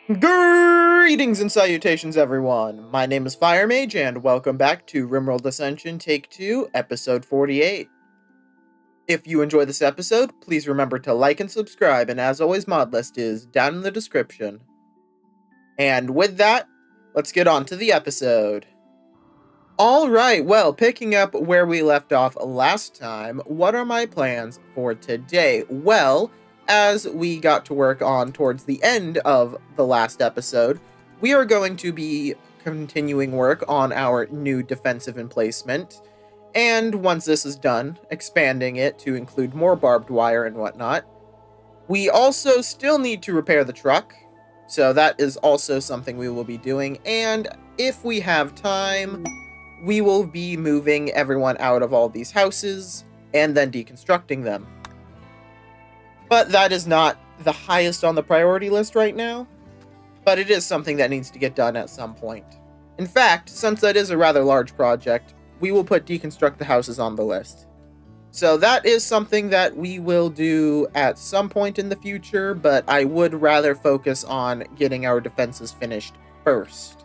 Greetings and salutations, everyone. My name is Fire Mage, and welcome back to Rimworld Ascension Take 2, Episode 48. If you enjoy this episode, please remember to like and subscribe, and as always, mod list is down in the description. And with that, let's get on to the episode. Alright, well, picking up where we left off last time, what are my plans for today? Well, as we got to work on towards the end of the last episode, we are going to be continuing work on our new defensive emplacement, and once this is done, expanding it to include more barbed wire and whatnot. We also still need to repair the truck, so that is also something we will be doing, and if we have time, we will be moving everyone out of all these houses and then deconstructing them. But that is not the highest on the priority list right now, but it is something that needs to get done at some point. In fact, since that is a rather large project, we will put deconstruct the houses on the list. So that is something that we will do at some point in the future, but I would rather focus on getting our defenses finished first.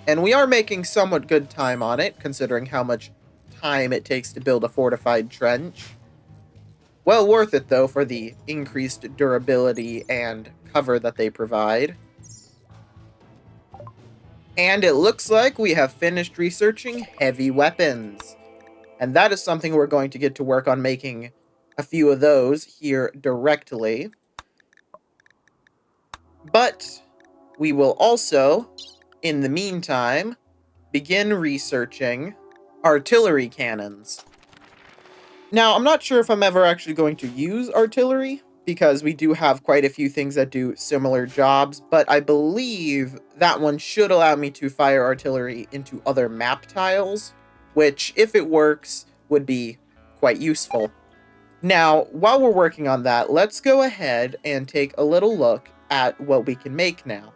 And we are making somewhat good time on it, considering how much time it takes to build a fortified trench. Well worth it, though, for the increased durability and cover that they provide. And it looks like we have finished researching heavy weapons. And that is something we're going to get to work on making a few of those here directly. But we will also, in the meantime, begin researching artillery cannons. Now, I'm not sure if I'm ever actually going to use artillery, because we do have quite a few things that do similar jobs, but I believe that one should allow me to fire artillery into other map tiles, which, if it works, would be quite useful. Now, while we're working on that, let's go ahead and take a little look at what we can make now.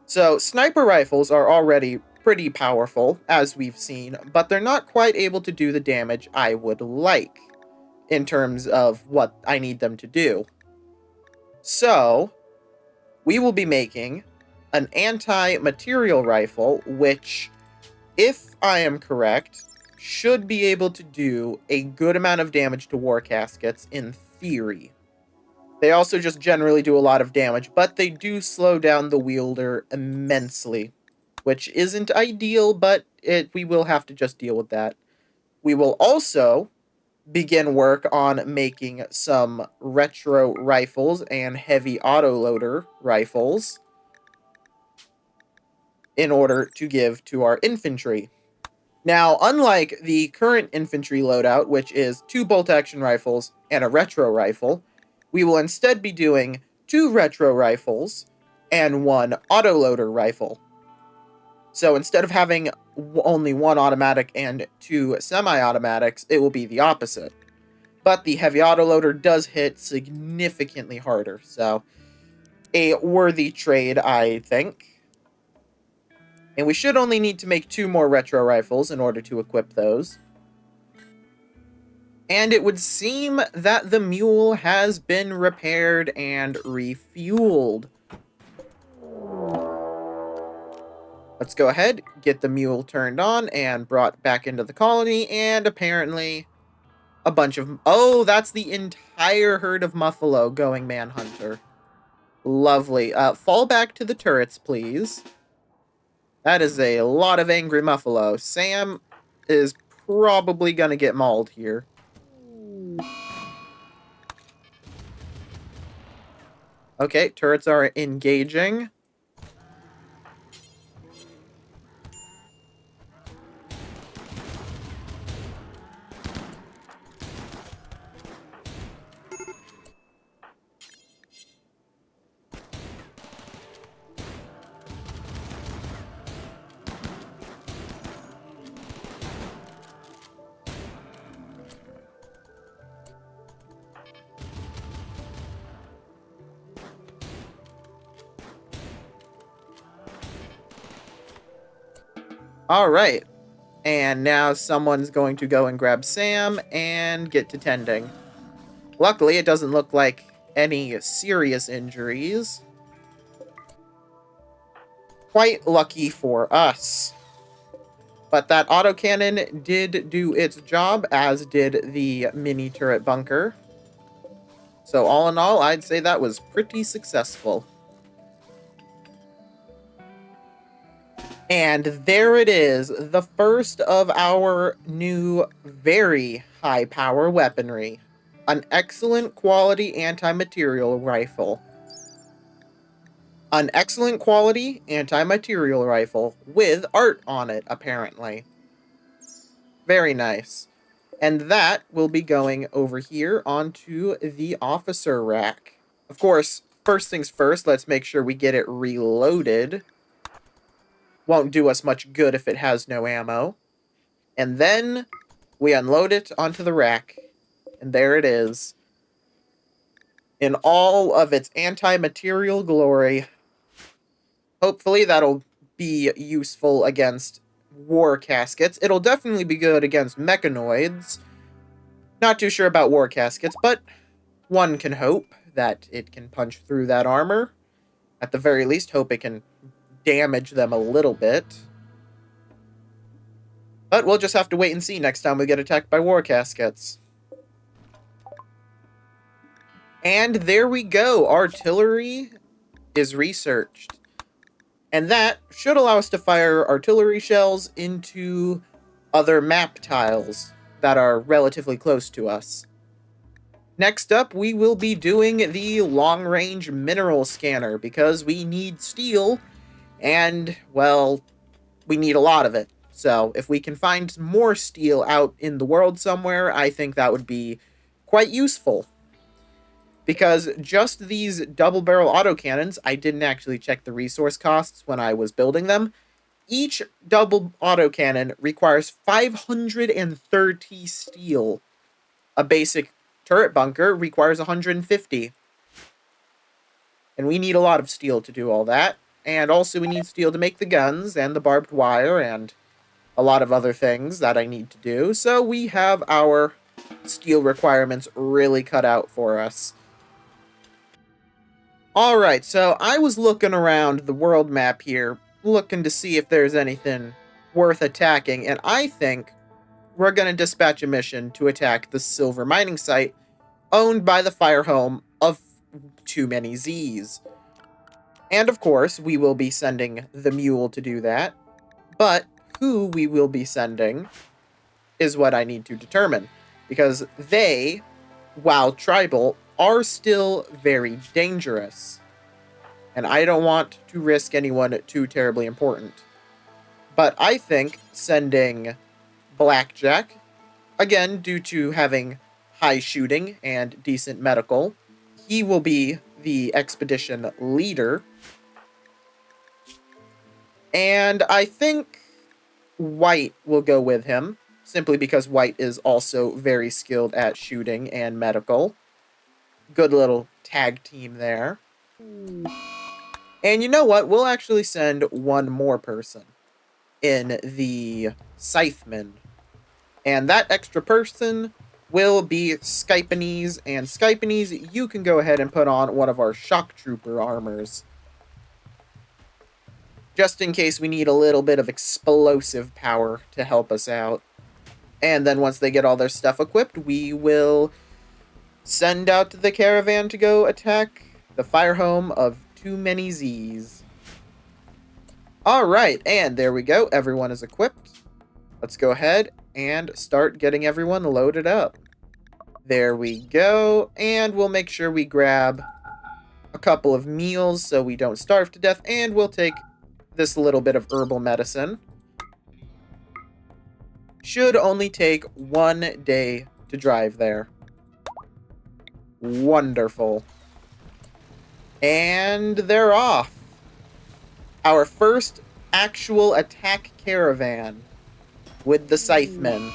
So, sniper rifles are already pretty powerful, as we've seen, but they're not quite able to do the damage I would like, in terms of what I need them to do. So, we will be making an anti-material rifle, which, if I am correct, should be able to do a good amount of damage to war caskets in theory. They also just generally do a lot of damage, but they do slow down the wielder immensely, which isn't ideal, but we will have to just deal with that. We will also begin work on making some retro rifles and heavy autoloader rifles in order to give to our infantry. Now, unlike the current infantry loadout, which is 2 bolt-action rifles and a retro rifle, we will instead be doing 2 retro rifles and 1 autoloader rifle. So instead of having only 1 automatic and 2 semi-automatics, it will be the opposite. But the heavy autoloader does hit significantly harder, so a worthy trade, I think. And we should only need to make 2 more retro rifles in order to equip those. And it would seem that the mule has been repaired and refueled. Let's go ahead, get the mule turned on and brought back into the colony, and apparently a bunch of... Oh, that's the entire herd of muffalo going manhunter. Lovely. Fall back to the turrets, please. That is a lot of angry muffalo. Sam is probably gonna get mauled here. Okay, turrets are engaging. Alright, and now someone's going to go and grab Sam and get to tending. Luckily, it doesn't look like any serious injuries. Quite lucky for us. But that autocannon did do its job, as did the mini turret bunker. So all in all, I'd say that was pretty successful. And there it is, the first of our new, very high-power weaponry. An excellent quality anti-material rifle. An excellent quality anti-material rifle with art on it, apparently. Very nice. And that will be going over here onto the officer rack. Of course, first things first, let's make sure we get it reloaded. Won't do us much good if it has no ammo. And then we unload it onto the rack. And there it is. In all of its anti-material glory. Hopefully that'll be useful against war caskets. It'll definitely be good against mechanoids. Not too sure about war caskets, but one can hope that it can punch through that armor. At the very least, hope it can damage them a little bit. But we'll just have to wait and see next time we get attacked by war caskets. And there we go. Artillery is researched. And that should allow us to fire artillery shells into other map tiles that are relatively close to us. Next up, we will be doing the long-range mineral scanner, because we need steel, and, well, we need a lot of it. So, if we can find more steel out in the world somewhere, I think that would be quite useful. Because just these double-barrel autocannons, I didn't actually check the resource costs when I was building them. Each double autocannon requires 530 steel. A basic turret bunker requires 150. And we need a lot of steel to do all that. And also we need steel to make the guns and the barbed wire and a lot of other things that I need to do. So we have our steel requirements really cut out for us. Alright, so I was looking around the world map here, looking to see if there's anything worth attacking, and I think we're going to dispatch a mission to attack the silver mining site owned by the fire home of Too Many Z's. And of course, we will be sending the mule to do that, but who we will be sending is what I need to determine, because they, while tribal, are still very dangerous. And I don't want to risk anyone too terribly important. But I think sending Blackjack, again, due to having high shooting and decent medical, he will be the expedition leader. And I think White will go with him, simply because White is also very skilled at shooting and medical. Good little tag team there. And you know what? We'll actually send one more person in the Scytheman. And that extra person will be Skypanese. And Skypanese, you can go ahead and put on one of our Shock Trooper armors. Just in case we need a little bit of explosive power to help us out. And then once they get all their stuff equipped, we will send out the caravan to go attack the fire home of Too Many Z's. Alright, and there we go. Everyone is equipped. Let's go ahead and start getting everyone loaded up. There we go. And we'll make sure we grab a couple of meals so we don't starve to death. And we'll take this little bit of herbal medicine. Should only take 1 day to drive there. Wonderful. And they're off. Our first actual attack caravan with the Scythemen.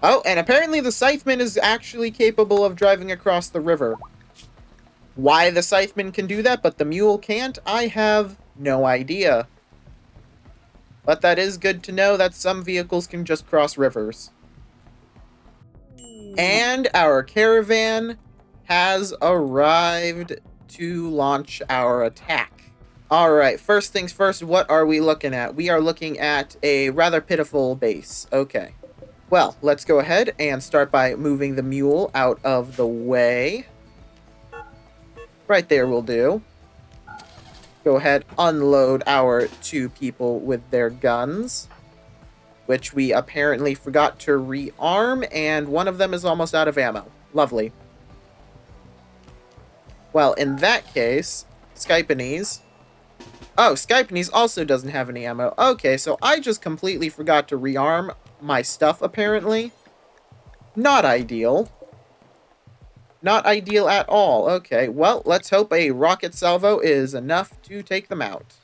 Oh, and apparently the Scytheman is actually capable of driving across the river. Why the Scytheman can do that, but the mule can't, I have no idea. But that is good to know that some vehicles can just cross rivers. And our caravan has arrived to launch our attack. Alright, first things first, what are we looking at? We are looking at a rather pitiful base. Okay. Well, let's go ahead and start by moving the mule out of the way. Right there will do. Go ahead, unload our 2 people with their guns, which we apparently forgot to rearm, and one of them is almost out of ammo. Lovely. Well, in that case, Skypanese. Oh, Skypanese also doesn't have any ammo. Okay, so I just completely forgot to rearm my stuff, apparently. Not ideal. Not ideal at all. Okay, well, let's hope a rocket salvo is enough to take them out.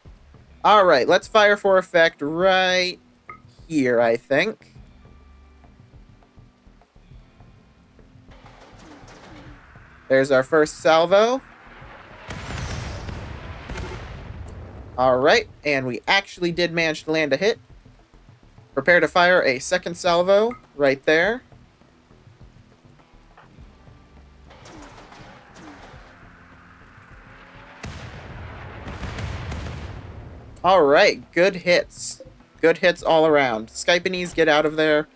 Alright, let's fire for effect right here, I think. There's our first salvo. Alright, and we actually did manage to land a hit. Prepare to fire a second salvo right there. Alright, good hits. Good hits all around. Skypanese, get out of there.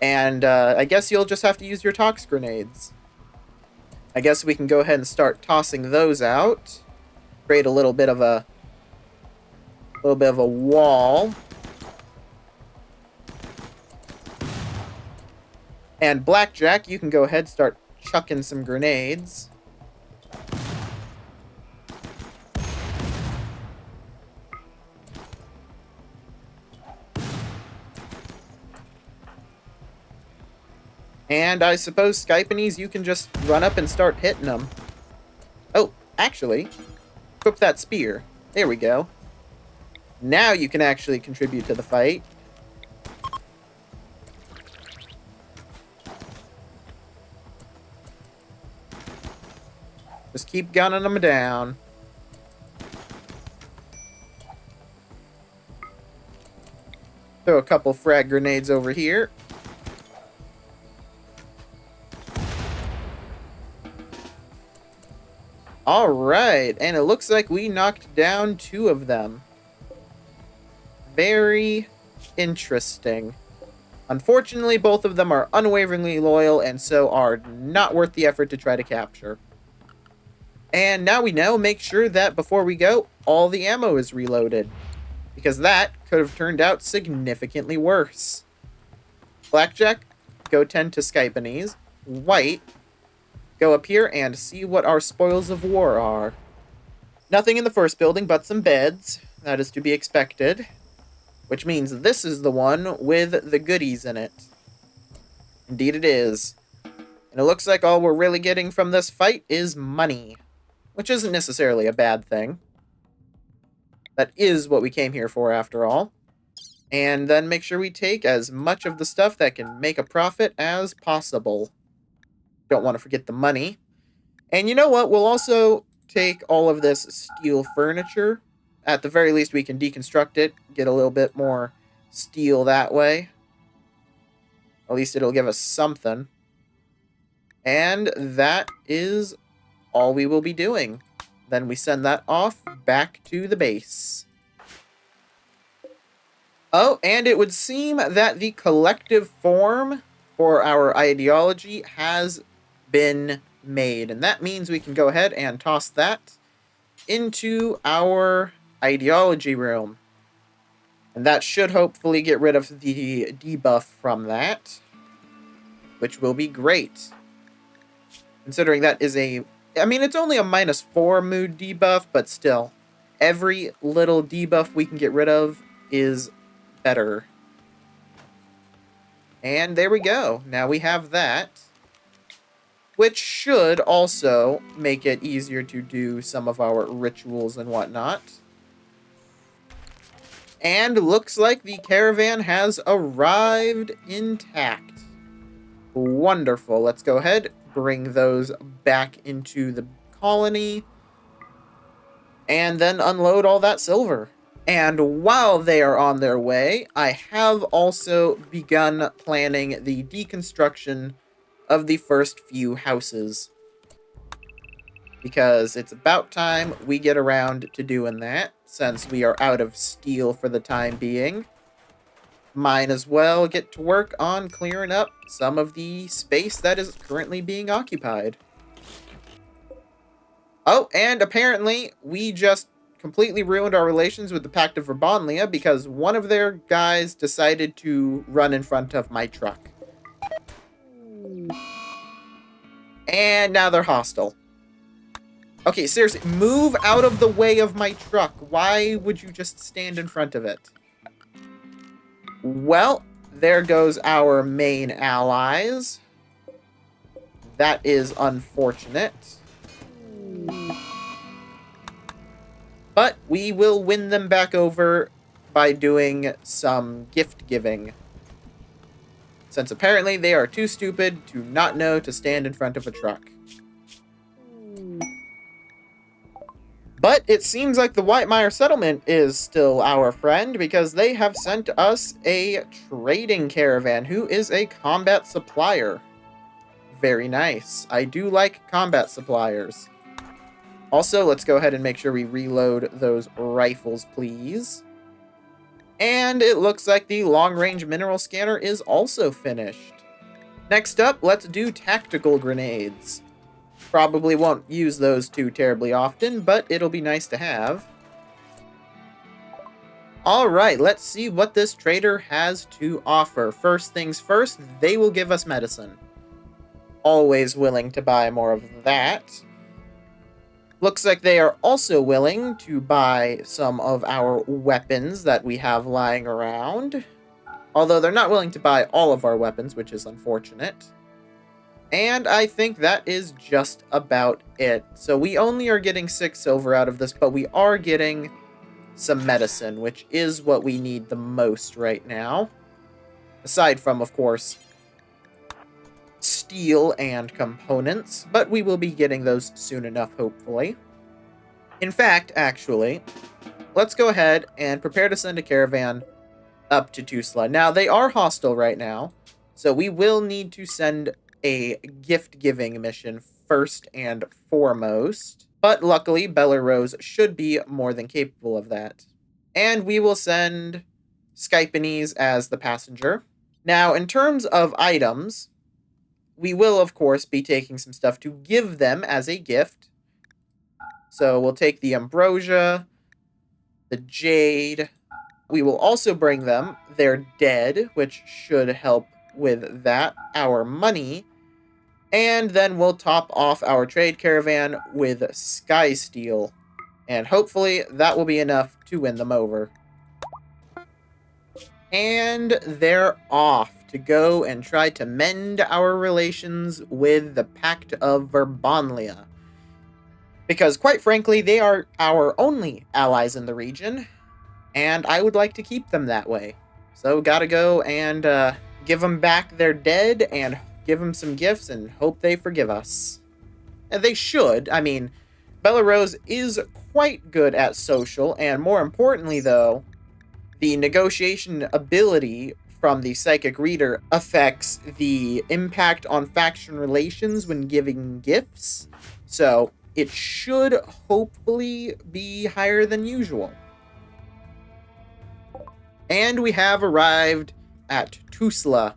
And I guess you'll just have to use your tox grenades. I guess we can go ahead and start tossing those out. Create a little bit of a wall. And Blackjack, you can go ahead and start chucking some grenades. And I suppose Skypanese, you can just run up and start hitting them. Oh, actually, equip that spear. There we go. Now you can actually contribute to the fight. Just keep gunning them down. Throw a couple frag grenades over here. Alright, and it looks like we knocked down 2 of them. Very interesting. Unfortunately, both of them are unwaveringly loyal and so are not worth the effort to try to capture. And now we know, make sure that before we go, all the ammo is reloaded. Because that could have turned out significantly worse. Blackjack, go tend to Skypanese. White, go up here and see what our spoils of war are. Nothing in the first building but some beds. That is to be expected. Which means this is the one with the goodies in it. Indeed it is. And it looks like all we're really getting from this fight is money. Which isn't necessarily a bad thing. That is what we came here for, after all. And then make sure we take as much of the stuff that can make a profit as possible. Don't want to forget the money. And you know what? We'll also take all of this steel furniture. At the very least, we can deconstruct it. Get a little bit more steel that way. At least it'll give us something. And that is all we will be doing. Then we send that off back to the base. Oh, and it would seem that the collective form for our ideology has been made. And that means we can go ahead and toss that into our ideology room. And that should hopefully get rid of the debuff from that, which will be great. Considering that is a... I mean, it's only a -4 mood debuff, but still. Every little debuff we can get rid of is better. And there we go. Now we have that. Which should also make it easier to do some of our rituals and whatnot. And looks like the caravan has arrived intact. Wonderful. Let's go ahead, bring those back into the colony, and then unload all that silver. And while they are on their way, I have also begun planning the deconstruction of the first few houses. because it's about time we get around to doing that, since we are out of steel for the time being. Might as well get to work on clearing up some of the space that is currently being occupied. Oh, and apparently we just completely ruined our relations with the Pact of Verbonlia because one of their guys decided to run in front of my truck. And now they're hostile. Okay, seriously, move out of the way of my truck. Why would you just stand in front of it? Well, there goes our main allies. That is unfortunate. But we will win them back over by doing some gift giving, since apparently they are too stupid to not know to stand in front of a truck. But it seems like the Whitemire settlement is still our friend, because they have sent us a trading caravan who is a combat supplier. Very nice. I do like combat suppliers. Also, let's go ahead and make sure we reload those rifles, please. And it looks like the long-range mineral scanner is also finished. Next up, let's do tactical grenades. Probably won't use those too terribly often, but it'll be nice to have. Alright, let's see what this trader has to offer. First things first, they will give us medicine. Always willing to buy more of that. Looks like they are also willing to buy some of our weapons that we have lying around. Although they're not willing to buy all of our weapons, which is unfortunate. And I think that is just about it. So we only are getting 6 silver out of this, but we are getting some medicine, which is what we need the most right now. Aside from, of course, steel and components, but we will be getting those soon enough, hopefully. In fact, actually, let's go ahead and prepare to send a caravan up to Tusla. Now, they are hostile right now, so we will need to send a gift-giving mission first and foremost, but luckily, Belarus should be more than capable of that. And we will send Skypanese as the passenger. Now, in terms of items, we will, of course, be taking some stuff to give them as a gift. So we'll take the ambrosia, the jade. We will also bring them their dead, which should help with that, our money. And then we'll top off our trade caravan with sky steel. And hopefully that will be enough to win them over. And they're off to go and try to mend our relations with the Pact of Verbonlia. Because, quite frankly, they are our only allies in the region, and I would like to keep them that way. So, gotta go and give them back their dead, and give them some gifts, and hope they forgive us. And they should. I mean, Belarus is quite good at social, and more importantly, though, the negotiation ability from the Psychic Reader affects the impact on faction relations when giving gifts. So, it should hopefully be higher than usual. And we have arrived at Tusla.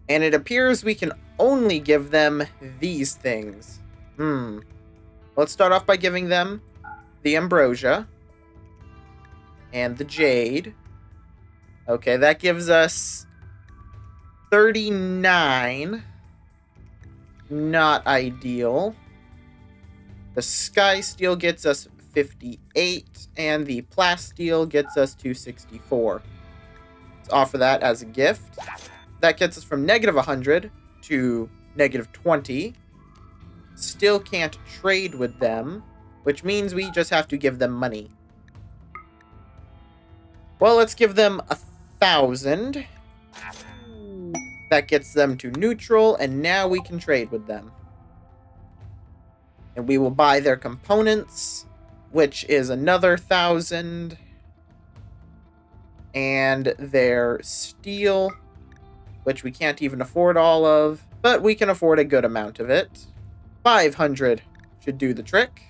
And it appears we can only give them these things. Let's start off by giving them the ambrosia and the jade. Okay, that gives us 39. Not ideal. The sky steel gets us 58, and the plasteel gets us 264. Let's offer that as a gift. That gets us from negative 100 to negative 20. Still can't trade with them, which means we just have to give them money. Well, let's give them 1,000. That gets them to neutral, and now we can trade with them. And we will buy their components, which is another 1,000. And their steel, which we can't even afford all of, but we can afford a good amount of it. 500 should do the trick.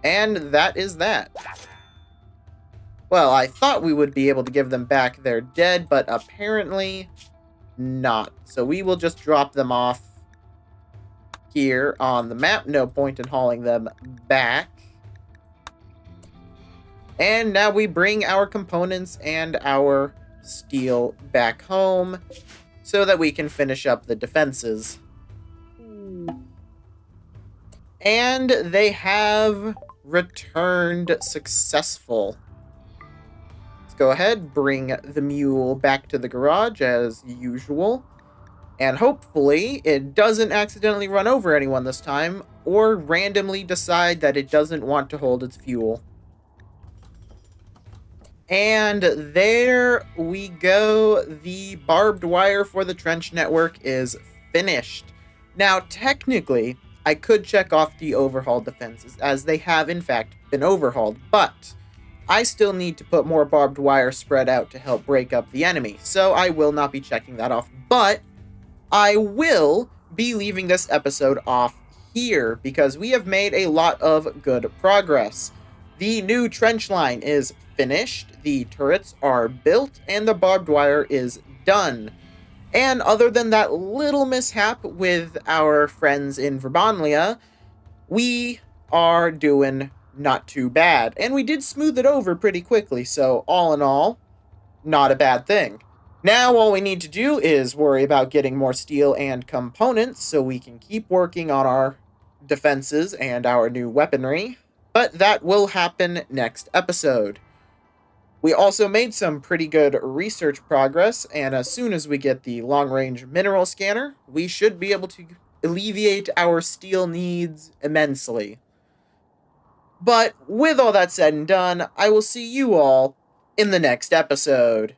And that is that. Well, I thought we would be able to give them back their dead, but apparently not. So we will just drop them off here on the map. No point in hauling them back. And now we bring our components and our steel back home so that we can finish up the defenses. And they have returned successful. Let's go ahead, bring the mule back to the garage as usual. And hopefully it doesn't accidentally run over anyone this time or randomly decide that it doesn't want to hold its fuel. And there we go. The barbed wire for the trench network is finished. Now, technically, I could check off the overhauled defenses, as they have, in fact, been overhauled, but I still need to put more barbed wire spread out to help break up the enemy, so I will not be checking that off, but I will be leaving this episode off here, because we have made a lot of good progress. The new trench line is finished, the turrets are built, and the barbed wire is done. And other than that little mishap with our friends in Verbonlia, we are doing not too bad. And we did smooth it over pretty quickly, so all in all, not a bad thing. Now all we need to do is worry about getting more steel and components so we can keep working on our defenses and our new weaponry. But that will happen next episode. We also made some pretty good research progress, and as soon as we get the long-range mineral scanner, we should be able to alleviate our steel needs immensely. But with all that said and done, I will see you all in the next episode.